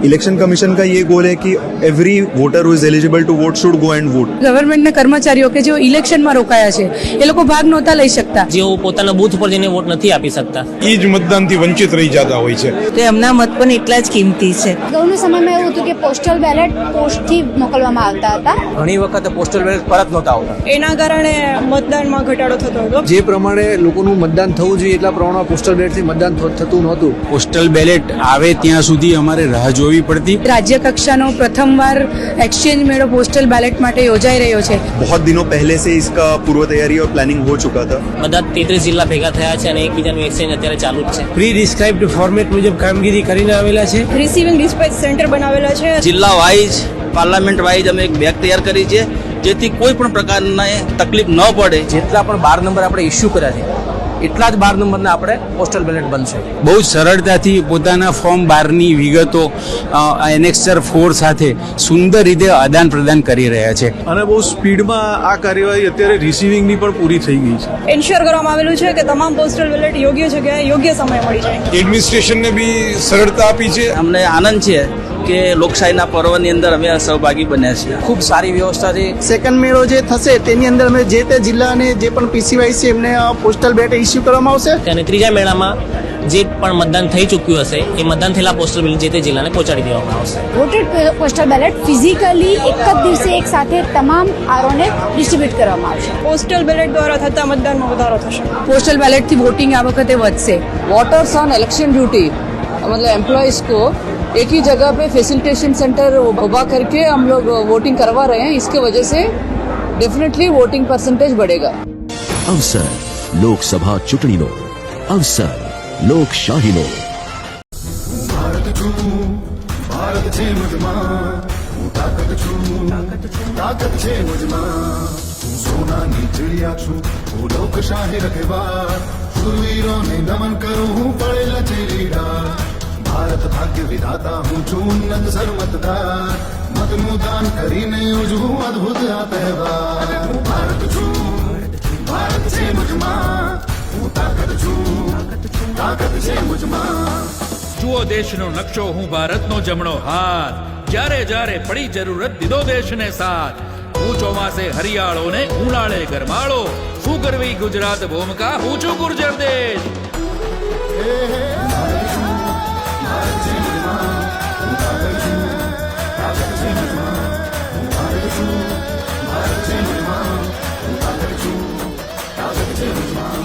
Election commission का ये goal है कि every voter who is eligible to vote should go and vote. ગવર્મેન્ટના કર્મચારીઓ કે જેઓ ઇલેક્શનમાં રોકાયા છે એ લોકો ભાગ નહોતા લઈ શકતા, જેઓ પોતાના બૂથ પર જઈને વોટ નથી આપી શકતા, એ જ મતદાનથી વંચિત રહી જતા હોય છે. તો એમના મત પણ એટલા જ કિંમતી છે. અગાઉના સમયમાં એવું હતું કે પોસ્ટલ બેલેટ પોસ્ટથી મોકલવામાં આવતા હતા. ઘણી વખત પોસ્ટલ બેલેટ પરત નહોતા આવતા. એના કારણે મતદાનમાં ઘટાડો થતો હતો. જે પ્રમાણે લોકોનું મતદાન થવું જોઈએ એટલા પ્રમાણમાં પોસ્ટલ બેલેટથી મતદાન થતું નહોતું. પોસ્ટલ બેલેટ આવે ત્યાં સુધી અમારે રાહ જોવી પડતી. રાજ્ય કક્ષાનો પ્રથમવાર એક્સચેન્જ મેળો પોસ્ટલ બેલેટ માટે યોજાઈ રહ્યો છે. बहुत दिनों पहले से इसका पूर्व तैयारी और प्लानिंग हो चुका था. બધા 33 જિલ્લા ભેગા થયા છે અને એકબીજાનું એક્સચેન્જ અત્યારે ચાલુ જ છે. પ્રી ડિસ્ક્રાઇબ્ડ ફોર્મેટ મુજબ કામગીરી કરીને આવેલા છે. રિસીવિંગ ડિસ્પેચ સેન્ટર બનાવેલા છે. જિલ્લા વાઇઝ પાર્લામેન્ટ વાઇઝ અમે એક બેગ તૈયાર કરી છે જેથી કોઈ પણ પ્રકારના તકલીફ ન પડે. જેટલા પણ 12 નંબર આપણે ઇસ્યુ કર્યા છે એટલા જ 12 નંબરના આપણે પોસ્ટલ બેલેટ બનશે. બહુ જ સરળતાથી પોતાના ફોર્મ 12ની વિગતો એનેક્સર 4 સાથે સુંદર રીતે આદાન પ્રદાન કરી રહ્યા છે. અને બહુ સ્પીડમાં આ કાર્યવાહી અત્યારે રિસીવિંગની પણ પૂરી થઈ ગઈ છે. એન્શ્યોર કરવામાં આવેલું છે કે તમામ પોસ્ટલ બેલેટ યોગ્ય જગ્યાએ યોગ્ય સમયે મળી જાય. એડમિનિસ્ટ્રેશનને બી સરળતા આપી છે. અમને આનંદ છે કે લોકશાહીના પર્વની અંદર અમે સહભાગી બન્યા છીએ. ખૂબ સારી વ્યવસ્થા છે. સેકન્ડ મેળો જે થશે તેની અંદર અમે જે તે જિલ્લા અને જે પણ પીસીવાય છે એમને પોસ્ટલ બેલેટ ઇસ્યુ કરવામાં આવશે. અને ત્રીજા મેળામાં જે પણ મતદાન થઈ ચૂક્યું હશે એ મતદાન થયેલા પોસ્ટલ બેલેટ જે તે જિલ્લાને પહોંચાડી દેવામાં આવશે. વોટેડ પોસ્ટલ બેલેટ ફિઝિકલી એક જ દિવસે એક સાથે તમામ આરોને ડિસ્ટ્રીબ્યુટ કરવામાં આવશે. પોસ્ટલ બેલેટ દ્વારા થતા મતદાનમાં વધારો થશે. પોસ્ટલ બેલેટથી વોટિંગ આ વખતે વધશે. वोटर्स ऑन इलेक्शन ड्यूटी मतलब एम्प्लॉयज़ को एक ही जगह पे फैसिलिटेशन सेंटर उभा करके हम लोग वोटिंग करवा रहे हैं. इसके वजह से डेफिनेटली वोटिंग परसेंटेज बढ़ेगा. अवसर लोकसभा चूंटણીનો, अवसर લોકશાહીનો. ભારત છે મુજમાં, હું તાકાત છું, તાકાત છે મુજમાં. હું સોનાની ચિડિયા છું, હું લોકશાહી રખેવાર. શુરવીરોને નમન કરું, હું પડેલા ચેલીડા. ભારત ભાગ્ય વિધાતા હું છું, ઉન્નત સર્વમતદાર. મતનું દાન કરીને ઉજવું અદ્ભુત આ તહેવાર. હું ભારત છું, ભારત છે મુજમાં, હું તાકાત છું, તાકાત છે મુજમાં. જુઓ દેશનો નકશો, હું ભારતનો જમણો હાથ. જ્યારે જ્યારે પડી જરૂરત દીધો દેશને સાથ. હું ચોમાસે હરિયાળો ને ઉનાળે ગરમાળો. શું કરવી ગુજરાત ભૂમિકા, હું છું ગુર્જર દેશ. ભારત છે મુજમાં, હું તાકાત છું, તાકાત છે મુજમાં.